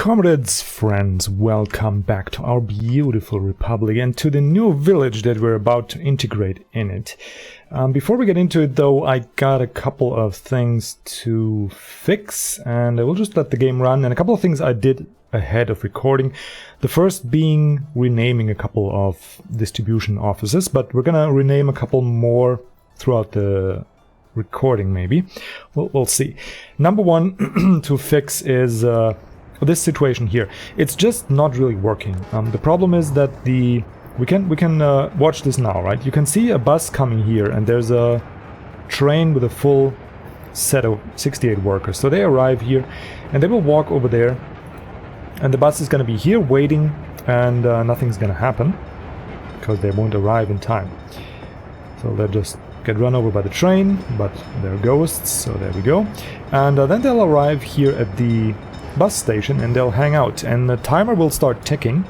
Comrades, friends, welcome back to our beautiful republic and to the new village that we're about to integrate in it. Before we get into it though, I got a couple of things to fix and I will just let the game run, and a couple of things I did ahead of recording. The first being renaming a couple of distribution offices, but we're gonna rename a couple more throughout the recording maybe. We'll see. Number one to fix is this situation here. It's just not really working. The problem is that we can watch this now, right? You can see a bus coming here and there's a train with a full set of 68 workers. So they arrive here and they will walk over there and the bus is going to be here waiting, and nothing's going to happen because they won't arrive in time. So they'll just get run over by the train, but they're ghosts, so there we go. And then they'll arrive here at the bus station and they'll hang out and the timer will start ticking.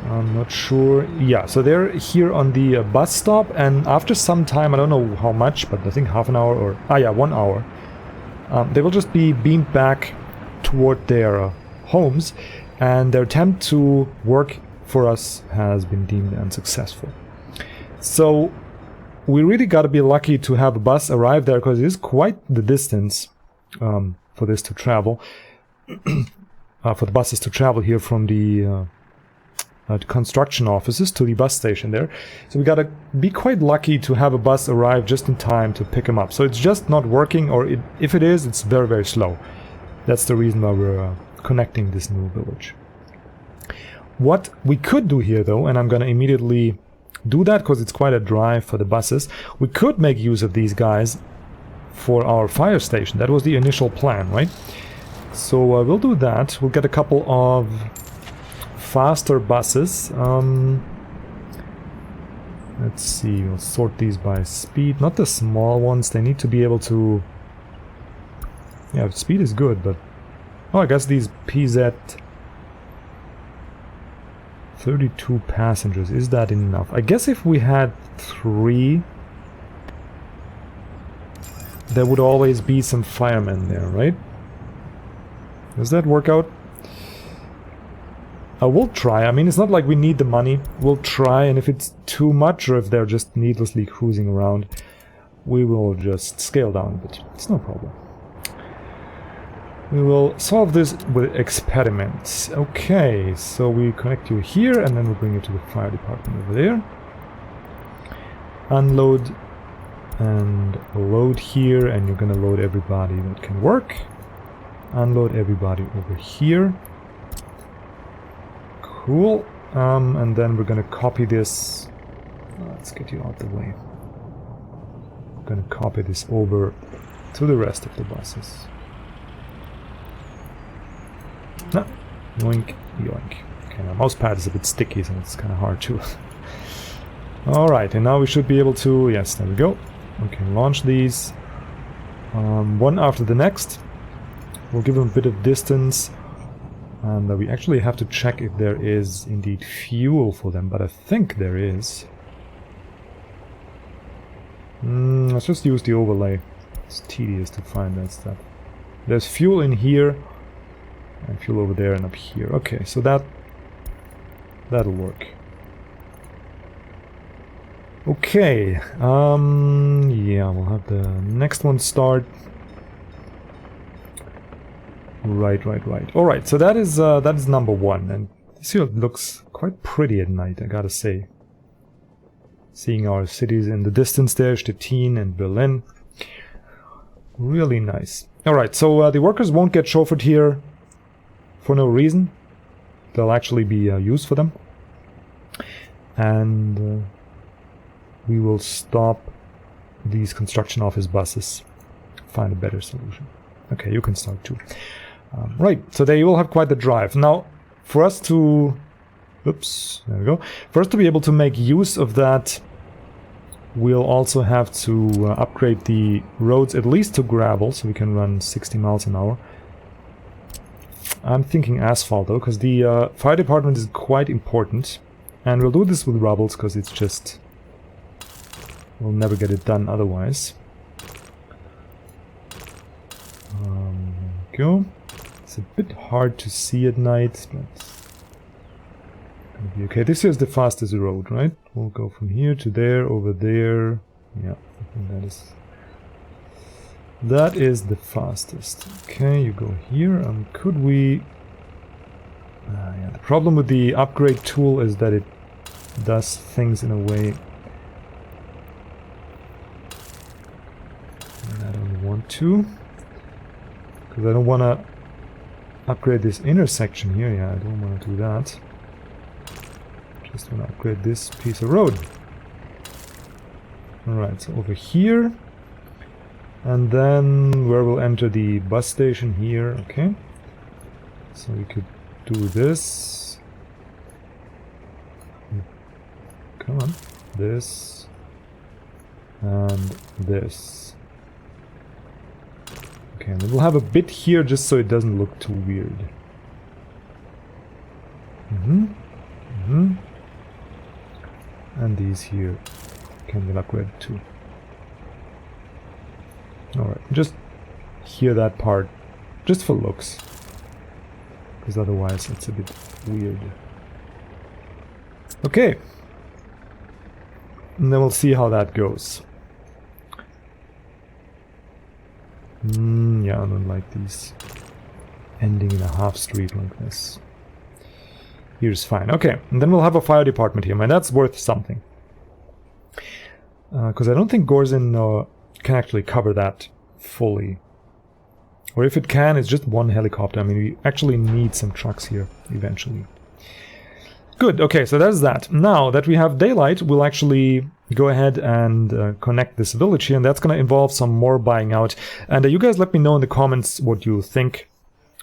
I'm not sure. Yeah, so they're here on the bus stop, and after some time, I don't know how much, but I think half an hour or 1 hour, they will just be beamed back toward their homes, and their attempt to work for us has been deemed unsuccessful. So we really got to be lucky to have a bus arrive there, because it is quite the distance for this to travel. For the buses to travel here from the construction offices to the bus station there. So we gotta be quite lucky to have a bus arrive just in time to pick them up. So it's just not working, or if it is, it's very, very slow. That's the reason why we're connecting this new village. What we could do here though, and I'm gonna immediately do that because it's quite a drive for the buses, we could make use of these guys for our fire station. That was the initial plan, right? So we'll do that. We'll get a couple of faster buses. Let's see, we'll sort these by speed. Not the small ones, they need to be able to... Yeah, speed is good, but... Oh, I guess these PZ... 32 passengers, is that enough? I guess if we had 3... there would always be some firemen there, right? Does that work out? We'll try. I mean, it's not like we need the money. We'll try, and if it's too much or if they're just needlessly cruising around, we will just scale down a bit. It's no problem. We will solve this with experiments. Okay, so we connect you here, and then we'll bring you to the fire department over there. Unload and load here, and you're gonna load everybody that can work. Unload everybody over here. Cool. And then we're gonna copy this. Let's get you out the way. We're gonna copy this over to the rest of the buses. No. Yoink, yoink. Okay, my mouse pad is a bit sticky, so it's kind of hard to... Alright, and now we should be able to... Yes, there we go. We can launch these one after the next. We'll give them a bit of distance, and we actually have to check if there is indeed fuel for them, but I think there is. Let's just use the overlay. It's tedious to find that stuff. There's fuel in here, and fuel over there and up here. Okay, so that'll work. Okay, yeah, we'll have the next one start. Right. Alright, so that is number one, and this here looks quite pretty at night, I gotta say. Seeing our cities in the distance there, Stettin and Berlin. Really nice. Alright, so the workers won't get chauffeured here for no reason. They'll actually be used for them. And we will stop these construction office buses. Find a better solution. Okay, you can start too. Right, so they will have quite the drive. Now, for us to... Oops, there we go. For us to be able to make use of that, we'll also have to upgrade the roads at least to gravel, so we can run 60 miles an hour. I'm thinking asphalt though, because the fire department is quite important. And we'll do this with rubbles, because it's just... we'll never get it done otherwise. Go. It's a bit hard to see at night, but it'll be okay. This is the fastest road, right? We'll go from here to there, over there. Yeah, I think that is the fastest. Okay, you go here. Could we... yeah, the problem with the upgrade tool is that it does things in a way that I don't want to. Because I don't want to upgrade this intersection here. Yeah, I don't want to do that. Just want to upgrade this piece of road. Alright, so over here. And then where we'll enter the bus station here. Okay. So we could do this. Come on. This. And this. Okay, and then we'll have a bit here just so it doesn't look too weird. And these here can be upgraded too. Alright, just hear that part, just for looks. Because otherwise it's a bit weird. Okay. And then we'll see how that goes. Yeah, I don't like these ending in a half street like this. Here's fine. Okay, and then we'll have a fire department here, and that's worth something. Because I don't think Gorzin can actually cover that fully. Or if it can, it's just one helicopter. I mean, we actually need some trucks here eventually. Good, okay, so that's that. Now that we have daylight, we'll actually go ahead and connect this village here, and that's going to involve some more buying out. And you guys let me know in the comments what you think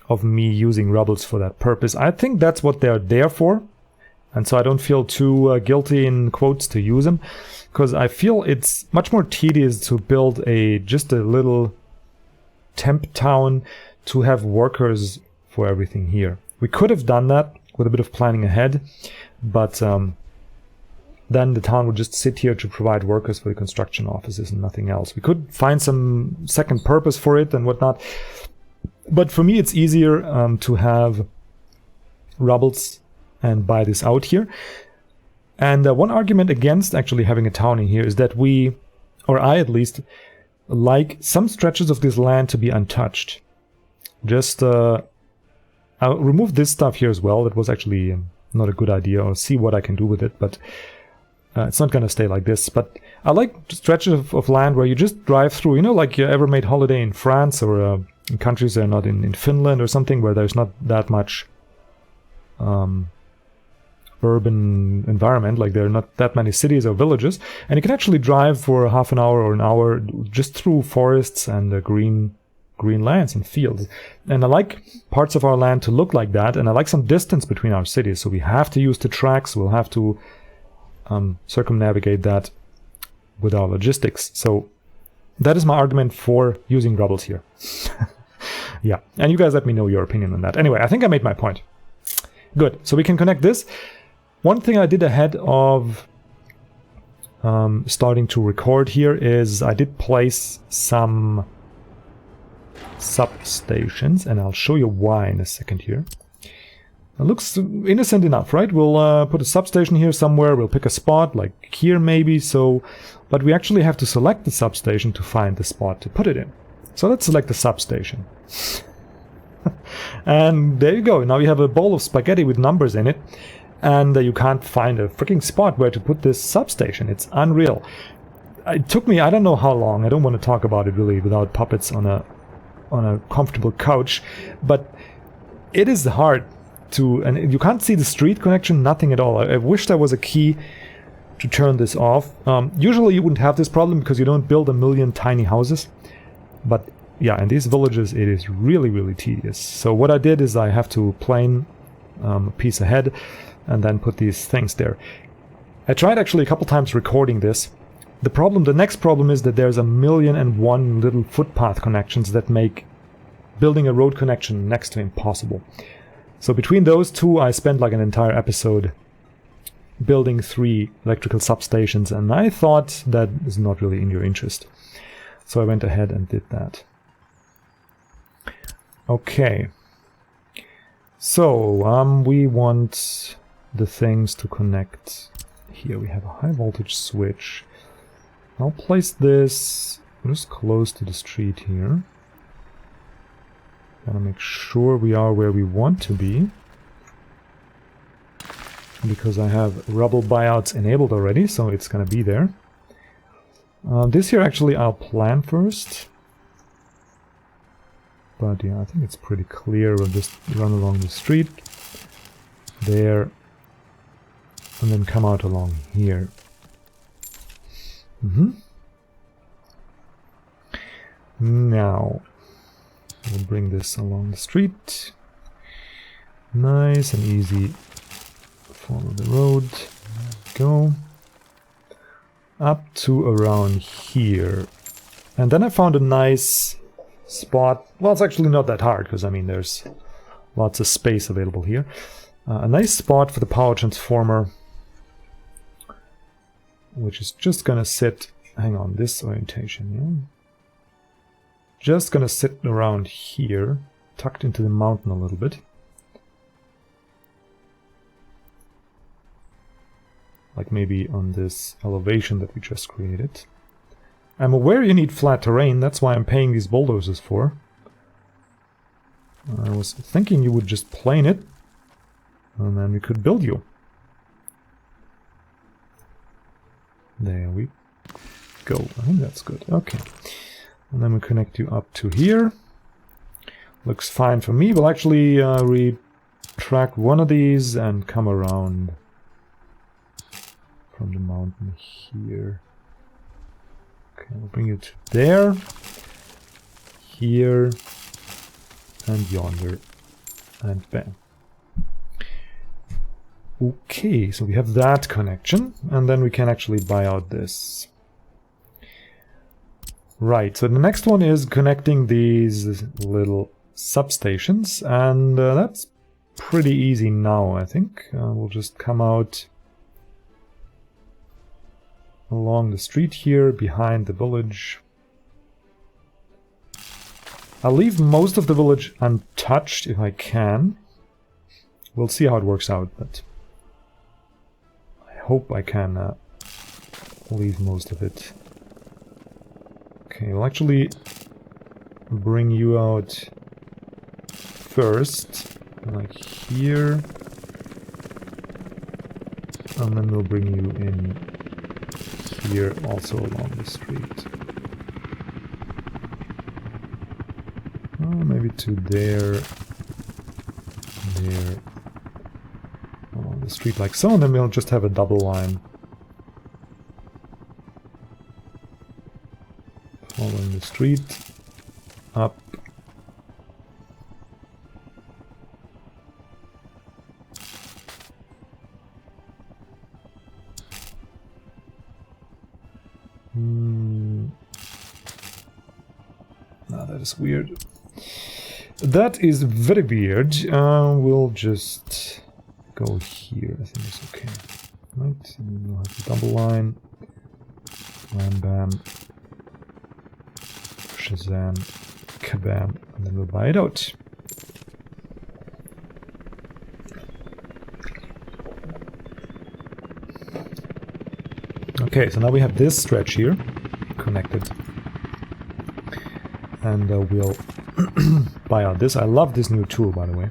of me using rebels for that purpose. I think that's what they're there for, and so I don't feel too guilty in quotes to use them, because I feel it's much more tedious to build just a little temp town to have workers for everything here. We could have done that with a bit of planning ahead, but then the town would just sit here to provide workers for the construction offices and nothing else. We could find some second purpose for it and whatnot, but for me it's easier to have rebels and buy this out here. And one argument against actually having a town in here is that we, or I at least, like some stretches of this land to be untouched. Just I'll remove this stuff here as well. That was actually not a good idea. I'll see what I can do with it, but it's not going to stay like this. But I like stretches of land where you just drive through, you know, like you ever made holiday in France or in countries that are not in Finland or something, where there's not that much urban environment, like there are not that many cities or villages, and you can actually drive for half an hour or an hour just through forests and green lands and fields. And I like parts of our land to look like that, and I like some distance between our cities, so we have to use the tracks, we'll have to circumnavigate that with our logistics. So that is my argument for using rebels here. Yeah, and you guys let me know your opinion on that. Anyway, I think I made my point. Good, so we can connect this. One thing I did ahead of starting to record here is I did place some substations, and I'll show you why in a second here. It looks innocent enough, right? We'll put a substation here somewhere, we'll pick a spot, like here maybe, so... But we actually have to select the substation to find the spot to put it in. So let's select the substation. And there you go, now we have a bowl of spaghetti with numbers in it, and you can't find a freaking spot where to put this substation. It's unreal. It took me, I don't know how long, I don't want to talk about it really without puppets on a comfortable couch, but it is hard to, and you can't see the street connection, nothing at all. I wish there was a key to turn this off. Usually you wouldn't have this problem because you don't build a million tiny houses, but yeah, in these villages it is really, really tedious. So what I did is I have to plane a piece ahead and then put these things there. I tried actually a couple times recording this. The next problem is that there's 1,000,001 little footpath connections that make building a road connection next to impossible. So between those two I spent like an entire episode building 3 electrical substations, and I thought that is not really in your interest. So I went ahead and did that. Okay. So, we want the things to connect. Here we have a high voltage switch. I'll place this just close to the street here. Gotta make sure we are where we want to be. Because I have rubble buyouts enabled already, so it's gonna be there. This here actually I'll plan first. But yeah, I think it's pretty clear. We'll just run along the street. There. And then come out along here. Now, we'll bring this along the street. Nice and easy. Follow the road. Go. Up to around here. And then I found a nice spot. Well, it's actually not that hard, because I mean there's lots of space available here. A nice spot for the power transformer, which is just gonna sit, hang on, this orientation, yeah? Just gonna sit around here, tucked into the mountain a little bit. Like maybe on this elevation that we just created. I'm aware you need flat terrain, that's why I'm paying these bulldozers for. I was thinking you would just plane it, and then we could build you. There we go. I think that's good. Okay. And then we connect you up to here. Looks fine for me. We'll actually retract one of these and come around from the mountain here. Okay, we'll bring you to there, here, and yonder, and bam. Okay, so we have that connection, and then we can actually buy out this. Right, so the next one is connecting these little substations, and that's pretty easy now, I think. We'll just come out along the street here, behind the village. I'll leave most of the village untouched if I can. We'll see how it works out, but I hope I can leave most of it. Okay, we'll actually bring you out first, like here, and then we'll bring you in here also along the street. Maybe to there, along the street like so, and then we'll just have a double line following the street up. That is weird. That is very weird. We'll just go here. I think it's okay. Right, and we'll have a double line. Bam, bam. Shazam. Kabam. And then we'll buy it out. Okay, so now we have this stretch here connected. And we'll buy out this. I love this new tool, by the way.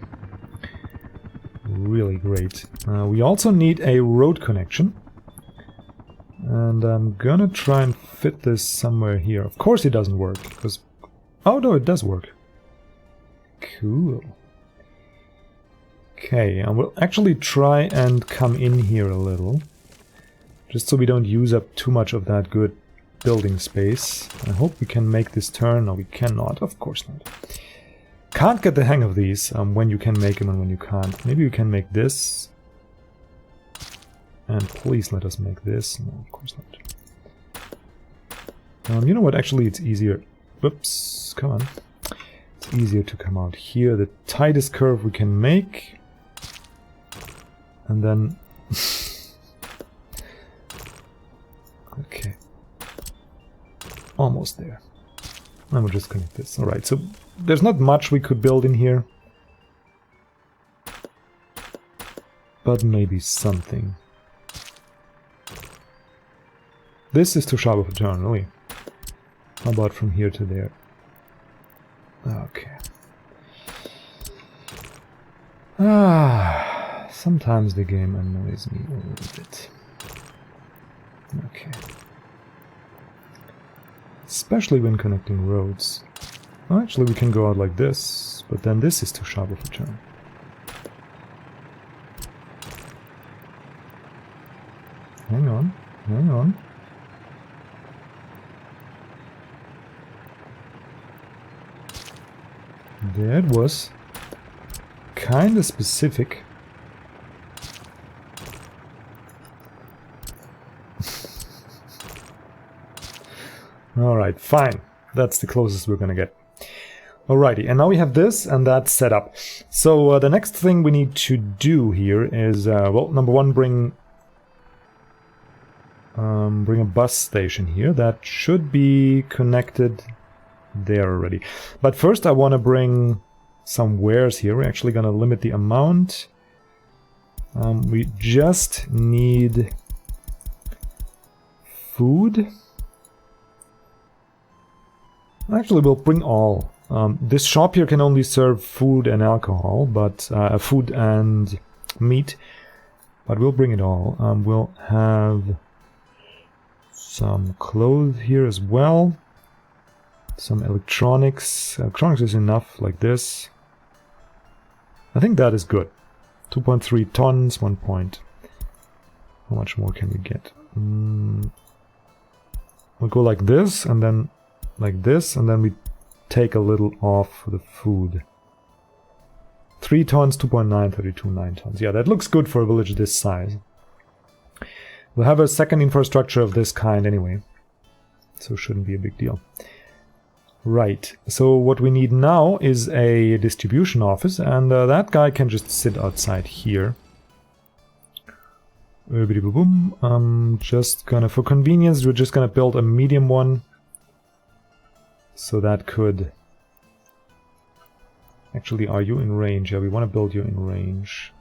Really great. We also need a road connection. And I'm gonna try and fit this somewhere here. Of course it doesn't work, because... Oh no, it does work. Cool. Okay, and we'll actually try and come in here a little. Just so we don't use up too much of that good building space. I hope we can make this turn. No, we cannot. Of course not. Can't get the hang of these, when you can make them and when you can't. Maybe we can make this. And please let us make this. No, of course not. You know what? Actually, it's easier. Whoops. Come on. It's easier to come out here. The tightest curve we can make. And then... okay. Almost there. And we'll just connect this. Alright, so there's not much we could build in here. but maybe something. This is too sharp of a turn, really. How about from here to there? Okay. Sometimes the game annoys me a little bit. Okay. Especially when connecting roads. Well, actually, we can go out like this, but then this is too sharp of a turn. Hang on, hang on. That was kinda specific. Alright, fine. That's the closest we're gonna get. Alrighty, and now we have this, and that's set up. So the next thing we need to do here is, well, number one, bring a bus station here. That should be connected there already. But first I want to bring some wares here. We're actually going to limit the amount. We just need food. Actually, we'll bring all. This shop here can only serve food and alcohol, but food and meat. But we'll bring it all. We'll have some clothes here as well. Some electronics. Electronics is enough, like this. I think that is good. 2.3 tons, 1 point. How much more can we get? We'll go like this, and then like this, and then we take a little off for the food. 3 tons, 2.9, 32, 9 tons. Yeah, that looks good for a village this size. We'll have a second infrastructure of this kind anyway, so it shouldn't be a big deal. Right, so what we need now is a distribution office, and that guy can just sit outside here. Just gonna, for convenience, we're just gonna build a medium one. So that could... Actually, are you in range? Yeah, we want to build you in range.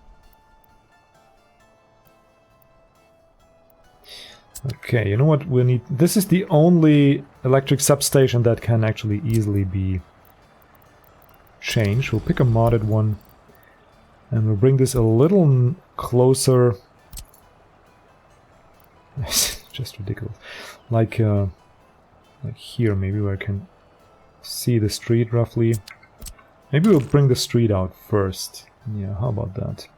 Okay, you know what we'll need? This is the only electric substation that can actually easily be changed. We'll pick a modded one, and we'll bring this a little closer. Just ridiculous. Like here, maybe where I can see the street roughly. Maybe we'll bring the street out first. Yeah, how about that?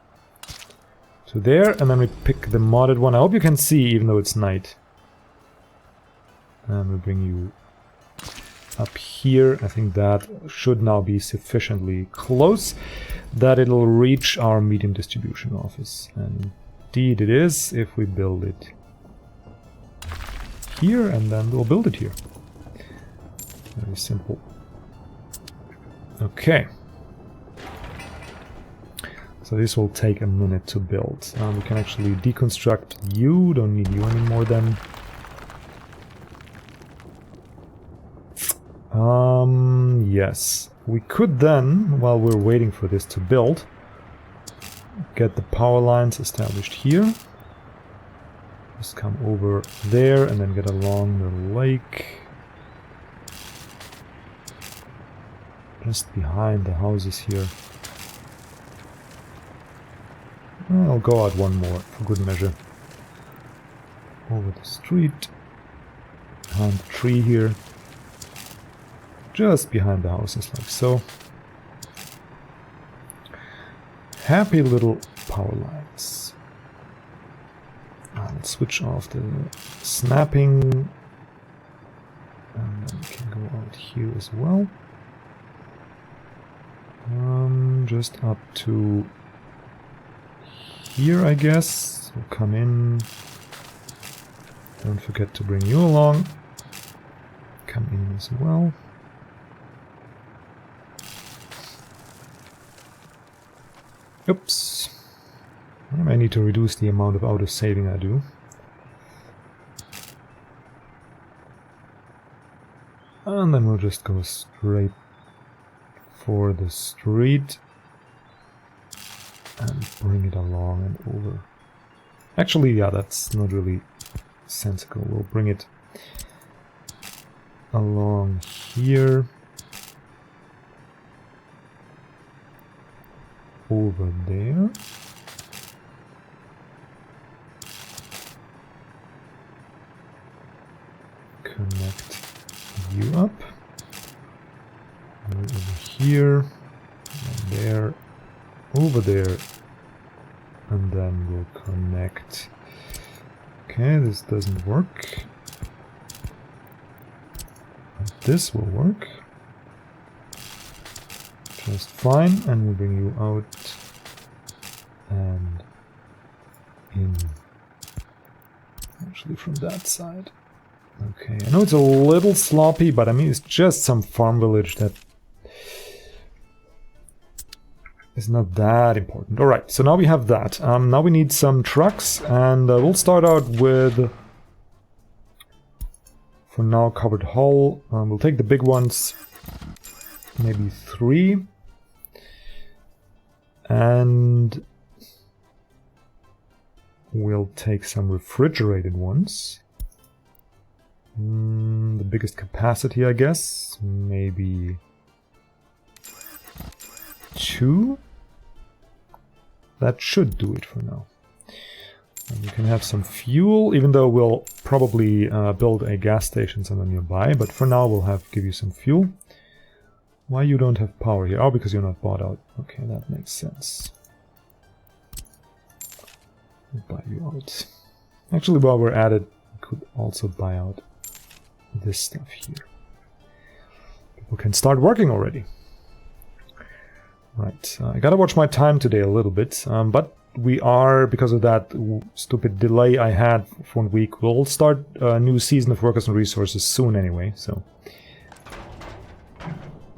So there, and then we pick the modded one. I hope you can see, even though it's night. And we'll bring you up here. I think that should now be sufficiently close that it'll reach our medium distribution office. And indeed it is, if we build it here, and then we'll build it here. Very simple. Okay. So this will take a minute to build. We can actually deconstruct you, don't need you anymore then. Yes. We could then, while we're waiting for this to build, get the power lines established here. Just come over there and then get along the lake. Just behind the houses here. I'll go out one more, for good measure. Over the street. Behind the tree here. Just behind the houses, like so. Happy little power lines. Let's switch off the snapping. And then we can go out here as well. Just up to here, I guess. We'll come in. Don't forget to bring you along. Come in as well. Oops. I may need to reduce the amount of auto-saving I do. And then we'll just go straight for the street. and bring it along and over. Actually, yeah, that's not really sensible. We'll bring it along here, over there. Connect you up. Over here, and there, over there, and then we'll connect. Okay, this doesn't work. But this will work just fine, and we'll bring you out and in. Actually, from that side. Okay, I know it's a little sloppy, but I mean, it's just some farm village that is not that important. Alright, so now we have that. Now we need some trucks, and we'll start out with, for now, covered hull. We'll take the big ones, maybe 3. And we'll take some refrigerated ones. The biggest capacity, I guess, maybe 2. That should do it for now. And you can have some fuel, even though we'll probably build a gas station somewhere nearby, but for now we'll give you some fuel. Why you don't have power here? Oh, because you're not bought out. Okay, that makes sense. We'll buy you out. Actually, while we're at it, we could also buy out this stuff here. People can start working already. Right, I gotta watch my time today a little bit, but we are, because of that stupid delay I had for 1 week, we'll start a new season of Workers and Resources soon anyway, so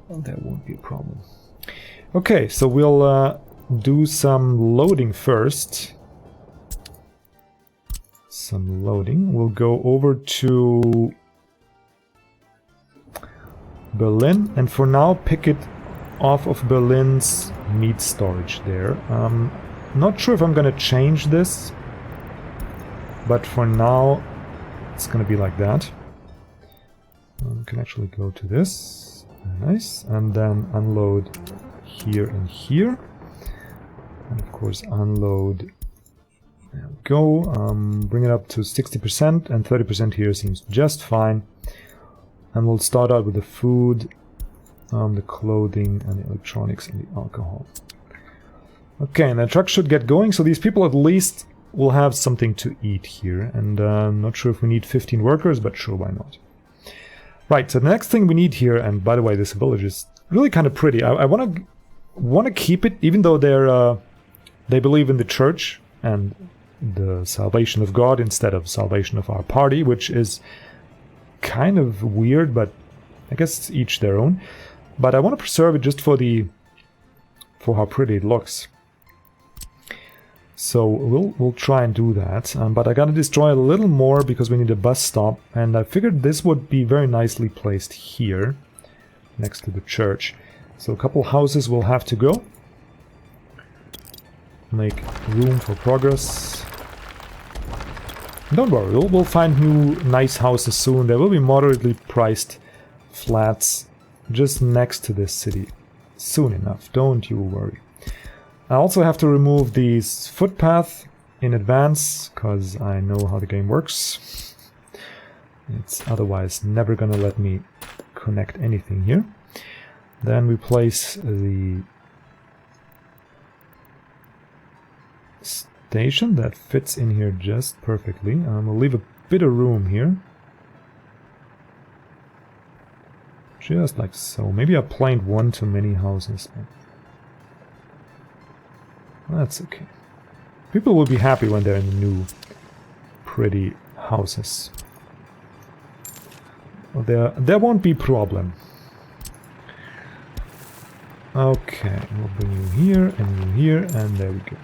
that won't be a problem. Okay, so we'll do some loading first. Some loading. We'll go over to Berlin, and for now pick it off of Berlin's meat storage there. Not sure if I'm gonna change this, but for now it's gonna be like that. We can actually go to this, nice, and then unload here and here, and of course unload. There we go. Bring it up to 60%, and 30% here seems just fine. And we'll start out with the food, the clothing, and the electronics, and the alcohol. Okay, and the truck should get going, so these people at least will have something to eat here. And I'm not sure if we need 15 workers, but sure, why not? Right, so the next thing we need here, and by the way, this village is really kind of pretty. I want to keep it, even though they believe in the church and the salvation of God instead of salvation of our party, which is kind of weird, but I guess it's each their own. But I want to preserve it just for how pretty it looks. So we'll try and do that. But I gotta destroy a little more because we need a bus stop, and I figured this would be very nicely placed here, next to the church. So a couple houses will have to go. Make room for progress. Don't worry, we'll find new nice houses soon. There will be moderately priced flats just next to this city soon enough, don't you worry. I also have to remove these footpaths in advance, because I know how the game works. It's otherwise never gonna let me connect anything here. Then we place the station that fits in here just perfectly. We'll leave a bit of room here. Just like so. Maybe I planned one too many houses. But that's okay. People will be happy when they're in the new, pretty houses. Well, there won't be problem. Okay, we'll bring you here, and there we go.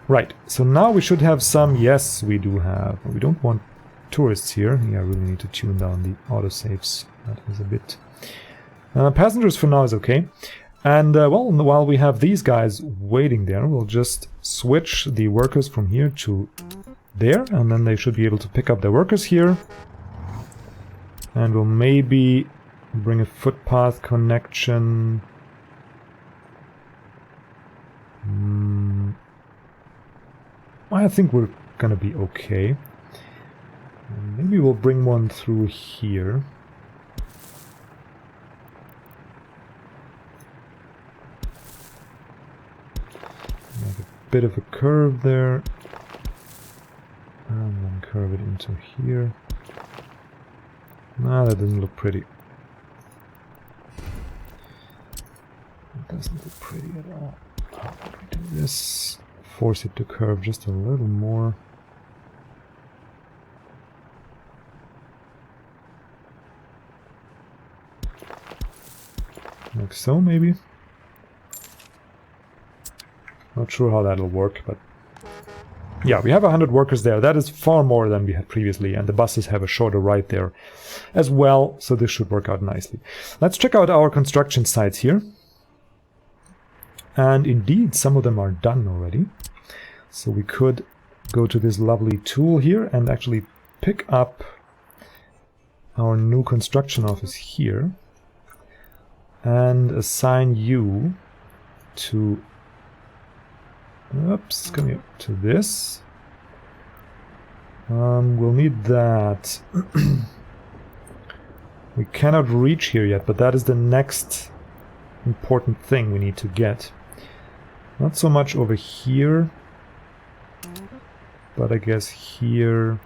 Right, so now we should have some. Yes, we do have. We don't want tourists here. Yeah, I really need to tune down the autosaves. That is a bit... passengers for now is okay. And well, while we have these guys waiting there, we'll just switch the workers from here to there, and then they should be able to pick up their workers here. And we'll maybe bring a footpath connection. I think we're gonna be okay. Maybe we'll bring one through here. Make a bit of a curve there. And then curve it into here. Nah, that doesn't look pretty. It doesn't look pretty at all. How about we do this? Force it to curve just a little more. Like so, maybe? Not sure how that'll work, but... yeah, we have 100 workers there. That is far more than we had previously, and the buses have a shorter ride there as well, so this should work out nicely. Let's check out our construction sites here. And indeed, some of them are done already. So we could go to this lovely tool here and actually pick up our new construction office here and assign you to... oops, come here, to this. We'll need that. We cannot reach here yet, but that is the next important thing we need to get. Not so much over here, but I guess here...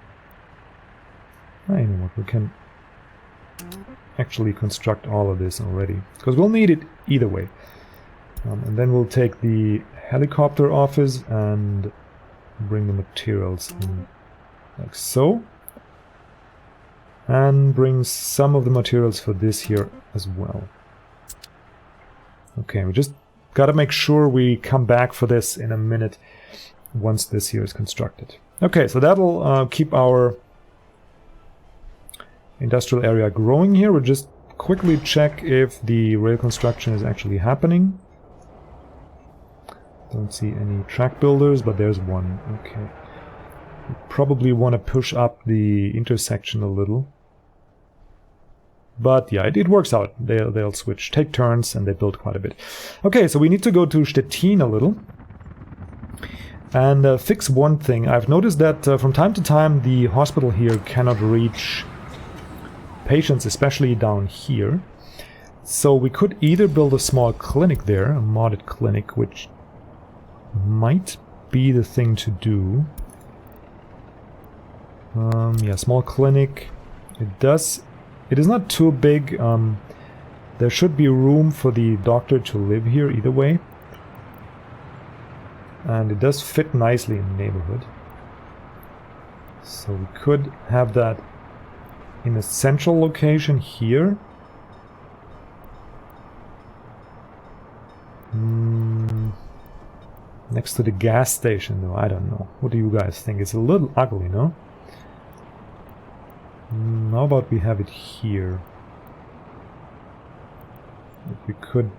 I know what, we can actually construct all of this already, because we'll need it either way. And then we'll take the helicopter office and bring the materials in like so. And bring some of the materials for this here as well. Okay, we just gotta make sure we come back for this in a minute once this here is constructed. Okay, so that'll keep our industrial area growing here. We'll just quickly check if the rail construction is actually happening. Don't see any track builders, but there's one. Okay. We probably want to push up the intersection a little. But yeah, it works out. They'll switch, take turns, and they build quite a bit. Okay, so we need to go to Stettin a little and fix one thing. I've noticed that from time to time the hospital here cannot reach patients, especially down here. So we could either build a small clinic there, a modded clinic, which might be the thing to do. Yeah, small clinic. It is not too big. There should be room for the doctor to live here either way. And it does fit nicely in the neighborhood. So we could have that in a central location here. Next to the gas station, though, I don't know. What do you guys think? It's a little ugly, no? How about we have it here? If we could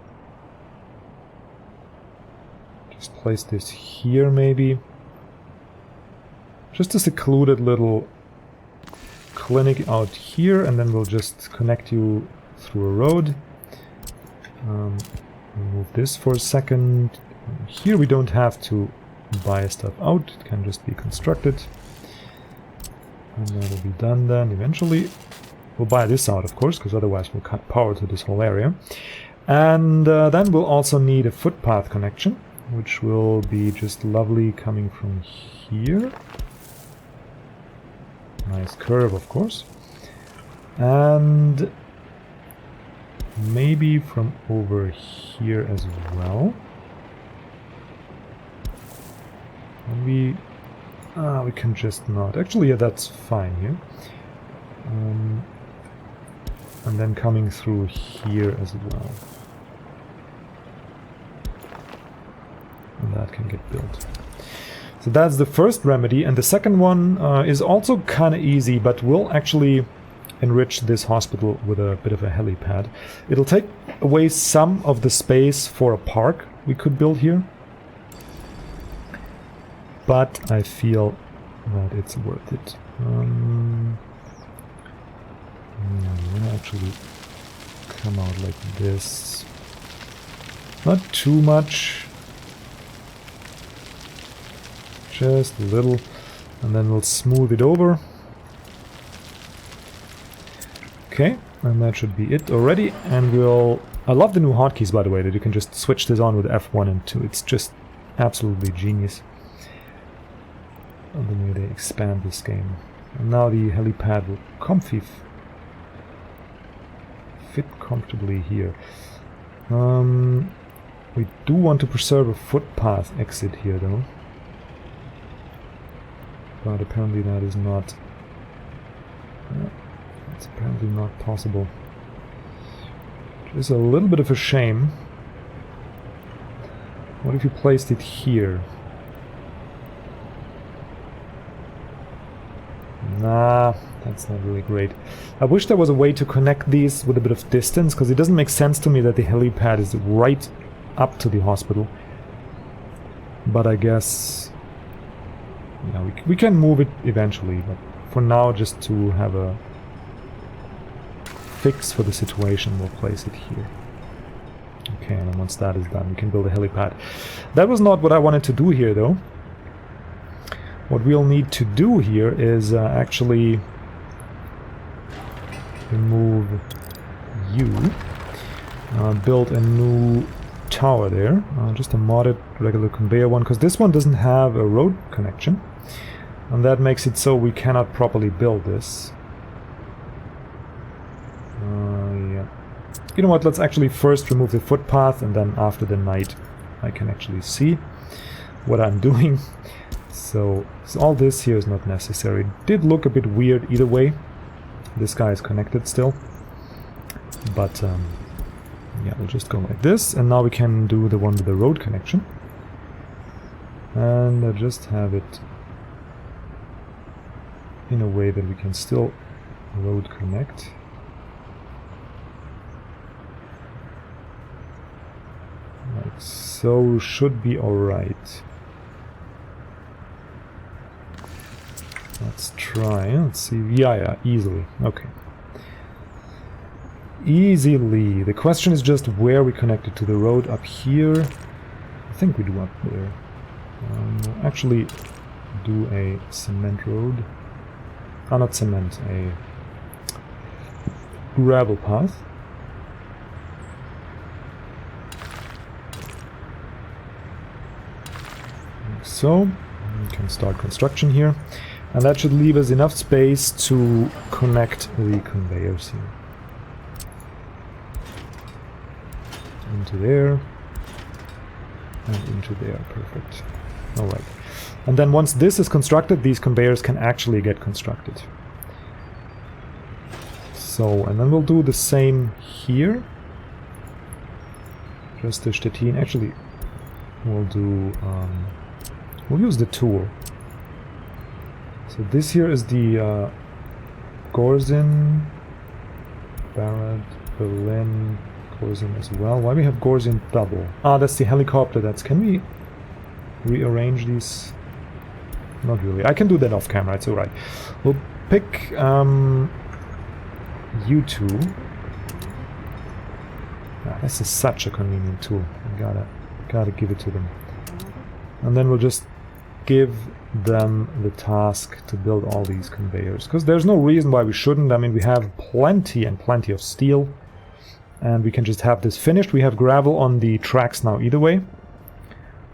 just place this here, maybe. Just a secluded little clinic out here, and then we'll just connect you through a road. Remove this for a second. Here we don't have to buy stuff out, it can just be constructed. And that'll be done then eventually. We'll buy this out, of course, because otherwise we'll cut power to this whole area. And then we'll also need a footpath connection, which will be just lovely coming from here. Nice curve, of course. And maybe from over here as well. Maybe we can just not. Actually, yeah, that's fine here. And then coming through here as well. And that can get built. So that's the first remedy, and the second one is also kind of easy, but will actually enrich this hospital with a bit of a helipad. It'll take away some of the space for a park we could build here, but I feel that it's worth it. I'm gonna actually come out like this. Not too much. Just a little. And then we'll smooth it over. Okay, and that should be it already. And we'll... I love the new hotkeys, by the way, that you can just switch this on with F1 and 2. It's just absolutely genius. And the way they expand this game. And now the helipad will fit comfortably here. We do want to preserve a footpath exit here, though. But apparently that is not... it's apparently not possible. Which is a little bit of a shame. What if you placed it here? Nah, that's not really great. I wish there was a way to connect these with a bit of distance, because it doesn't make sense to me that the helipad is right up to the hospital. But I guess... yeah, we can move it eventually, but for now, just to have a fix for the situation, we'll place it here. Okay, and then once that is done, we can build a helipad. That was not what I wanted to do here, though. What we'll need to do here is actually remove you, build a new tower there, just a modded regular conveyor one, because this one doesn't have a road connection, and that makes it so we cannot properly build this. Yeah. You know what, let's actually first remove the footpath, and then after the night I can actually see what I'm doing. So all this here is not necessary. It did look a bit weird either way. This guy is connected still. But yeah, we'll just go like this. And now we can do the one with the road connection. And I'll just have it in a way that we can still road connect. Like so, should be alright. Let's try, let's see, yeah, easily, okay. Easily. The question is just where we connect it to the road. Up here? I think we do up there. We'll actually do a cement road. Not cement, a gravel path. Like so. We can start construction here. And that should leave us enough space to connect the conveyors here. Into there. And into there. Perfect. Alright. And then once this is constructed, these conveyors can actually get constructed. So, and then we'll do the same here. Just the Stettin. Actually, we'll do... we'll use the tool. So this here is the Gorzin, Barrett, Berlin, Gorzin as well. Why we have Gorzin double? Ah, that's the helicopter. That's... Can we rearrange these? Not really. I can do that off camera. It's alright. We'll pick you two. Ah, this is such a convenient tool. I gotta give it to them. And then we'll just give them the task to build all these conveyors, because there's no reason why we shouldn't. I mean, we have plenty and plenty of steel, and we can just have this finished. We have gravel on the tracks now either way,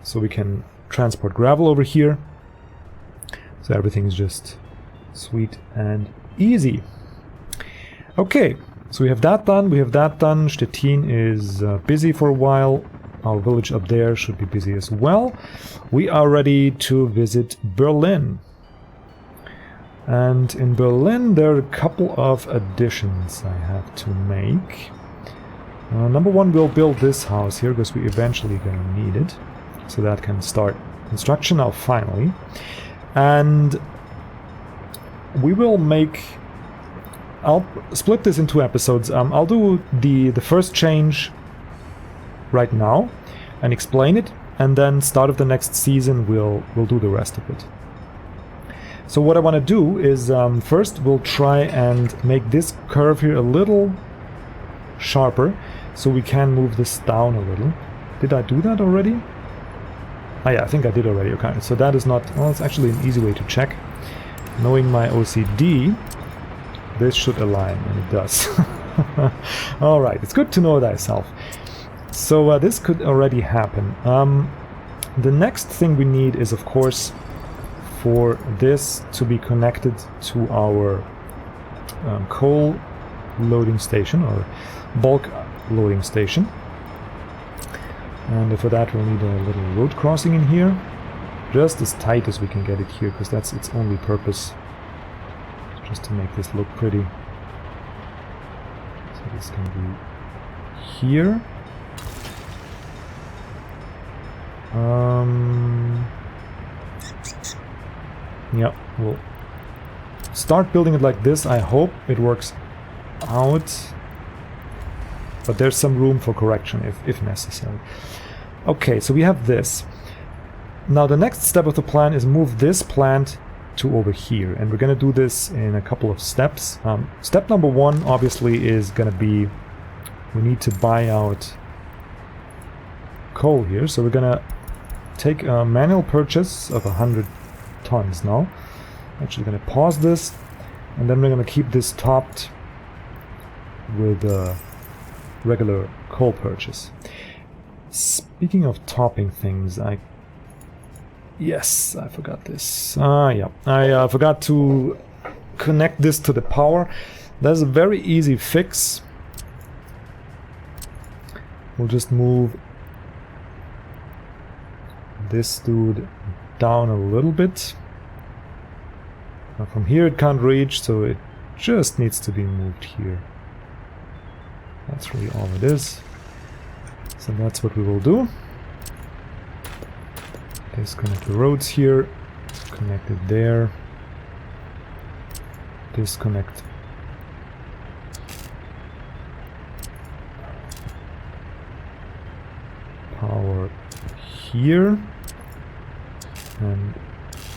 so we can transport gravel over here. So everything is just sweet and easy. Okay, so we have that done, we have that done. Stettin is busy for a while. Our village up there should be busy as well. We are ready to visit Berlin. And in Berlin there are a couple of additions I have to make. Number one, we'll build this house here because we're eventually going to need it. So that can start construction now finally. And we will make I'll split this in 2 episodes. I'll do the first change right now and explain it, and then start of the next season we'll do the rest of it. So what I want to do is first we'll try and make this curve here a little sharper, so we can move this down a little. Did I do that already? Ah yeah, I think I did already. Okay, so that is not... well, it's actually an easy way to check. Knowing my OCD, this should align, and it does. Alright, it's good to know thyself. So this could already happen. The next thing we need is, of course, for this to be connected to our coal loading station, or bulk loading station. And for that we'll need a little road crossing in here. Just as tight as we can get it here, because that's its only purpose. Just to make this look pretty. So this can be here. Yeah, we'll start building it like this. I hope it works out. But there's some room for correction if necessary. Okay, so we have this. Now the next step of the plan is move this plant to over here, and we're going to do this in a couple of steps. Step number 1 obviously is going to be, we need to buy out coal here, so we're going to take a manual purchase of 100 tons now. Actually going to pause this, and then we're going to keep this topped with a regular coal purchase. Speaking of topping things, yes, I forgot this. Yeah, I forgot to connect this to the power. That's a very easy fix. We'll just move this dude down a little bit. Now from here it can't reach, so it just needs to be moved here. That's really all it is. So that's what we will do. Disconnect the roads here, connect it there, disconnect power here, and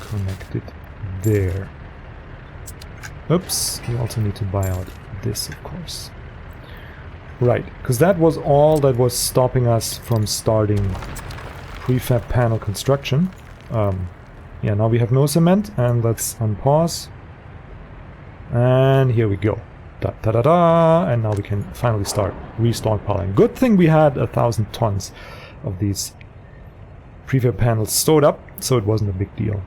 connect it there. Oops, we also need to buy out this, of course. Right, because that was all that was stopping us from starting prefab panel construction. Yeah, now we have no cement, and let's unpause. And here we go. Da da da da! And now we can finally start restockpiling. Good thing we had 1,000 tons of these prefab panels stored up, so it wasn't a big deal.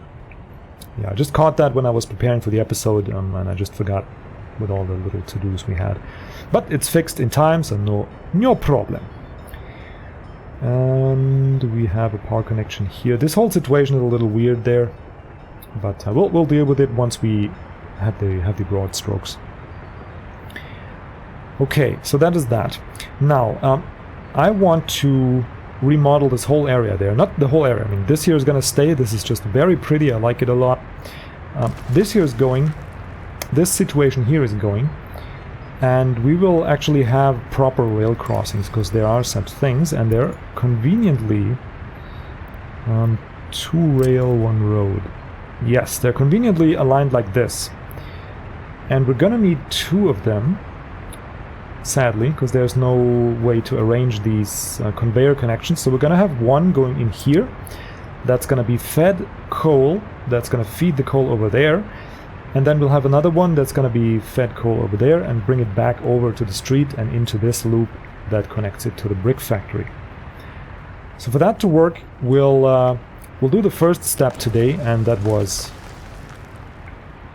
Yeah, I just caught that when I was preparing for the episode, and I just forgot with all the little to-dos we had. But it's fixed in time, so no problem. And we have a power connection here. This whole situation is a little weird there, but we'll deal with it once we have the broad strokes. Okay, so that is that. Now, I want to remodel this whole area there. Not the whole area. I mean, this here is going to stay. This is just very pretty. I like it a lot. This here is going. This situation here is going. And we will actually have proper rail crossings, because there are such things, and they're conveniently 2 rail, 1 road. Yes, they're conveniently aligned like this. And we're gonna need 2 of them, sadly, because there's no way to arrange these conveyor connections. So we're gonna have one going in here. That's gonna be fed coal. That's gonna feed the coal over there. And then we'll have another one that's going to be fed coal over there and bring it back over to the street and into this loop that connects it to the brick factory. So for that to work, we'll do the first step today, and that was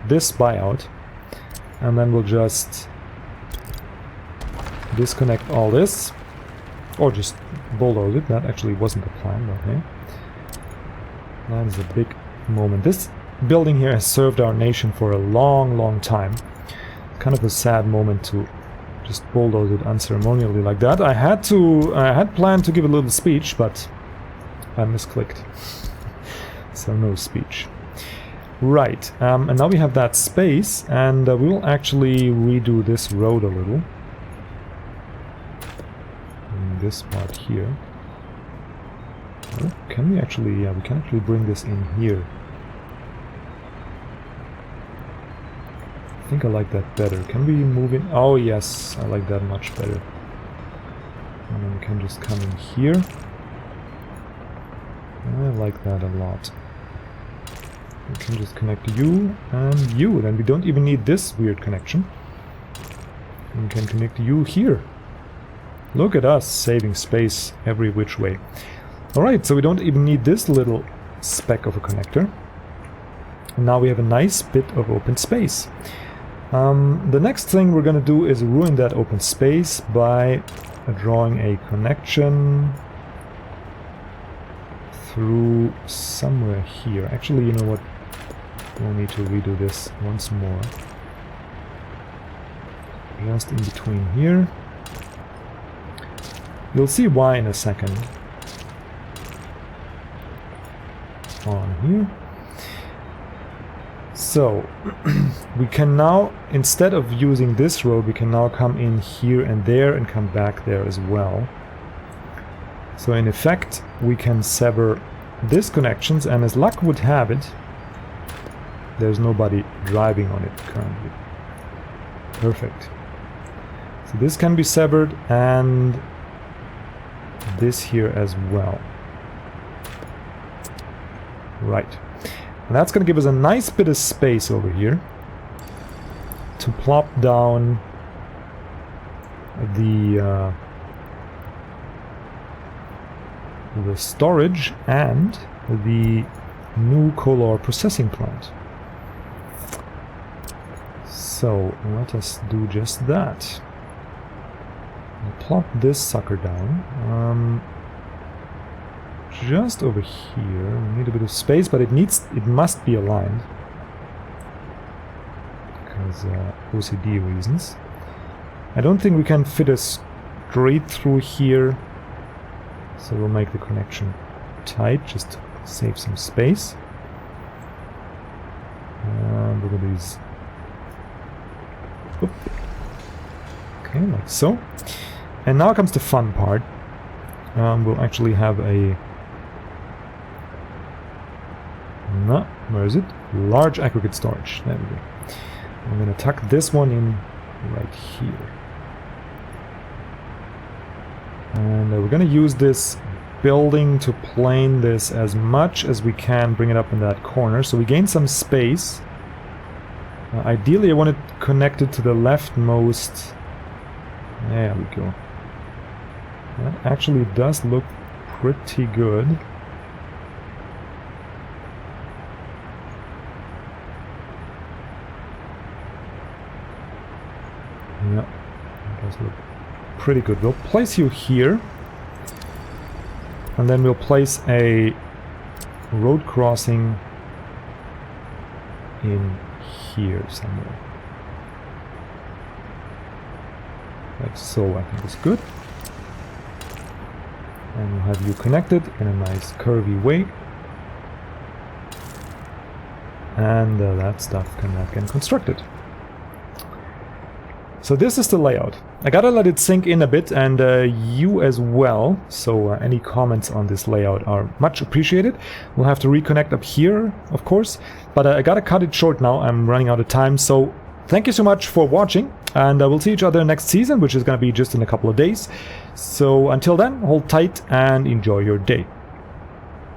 this buyout. And then we'll just disconnect all this, or just bulldoze it. That actually wasn't the plan, but hey. That is a big moment. This building here has served our nation for a long time. Kind of a sad moment to just bulldoze it unceremonially like that. I had planned to give a little speech, but I misclicked. So no speech. Right, and now we have that space, and we'll actually redo this road a little. In this part here. Oh, can we actually, yeah, we can actually bring this in here. I think I like that better. Can we move in? Oh yes, I like that much better. And then we can just come in here. I like that a lot. We can just connect you and you. Then we don't even need this weird connection. We can connect you here. Look at us saving space every which way. Alright, so we don't even need this little speck of a connector. And now we have a nice bit of open space. The next thing we're going to do is ruin that open space by drawing a connection through somewhere here. Actually, you know what? We'll need to redo this once more. Just in between here. You'll see why in a second. On here. So, we can now, instead of using this road, we can now come in here and there and come back there as well. So in effect, we can sever these connections, and as luck would have it, there's nobody driving on it currently. Perfect. So this can be severed, and this here as well. Right. And that's going to give us a nice bit of space over here to plop down the storage and the new Color processing plant. So let us do just that. I'll plop this sucker down. Just over here. We need a bit of space, but it must be aligned. Because OCD reasons. I don't think we can fit a straight through here. So we'll make the connection tight, just to save some space. Look at these. Oop. Okay, like so. And now comes the fun part. We'll actually have a... No, where is it? Large aggregate storage. There we go. I'm going to tuck this one in right here. And we're going to use this building to plane this as much as we can, bring it up in that corner. So we gain some space. Ideally I want it connected to the leftmost. There we go. That actually does look pretty good. Yeah, that does look pretty good. We'll place you here, and then we'll place a road crossing in here somewhere. Like so, I think is good. And we'll have you connected in a nice curvy way. And that stuff can now get constructed. So this is the layout. I gotta let it sink in a bit, and you as well. So any comments on this layout are much appreciated. We'll have to reconnect up here, of course. But I gotta cut it short now. I'm running out of time. So thank you so much for watching. And we'll see each other next season, which is gonna be just in a couple of days. So until then, hold tight and enjoy your day.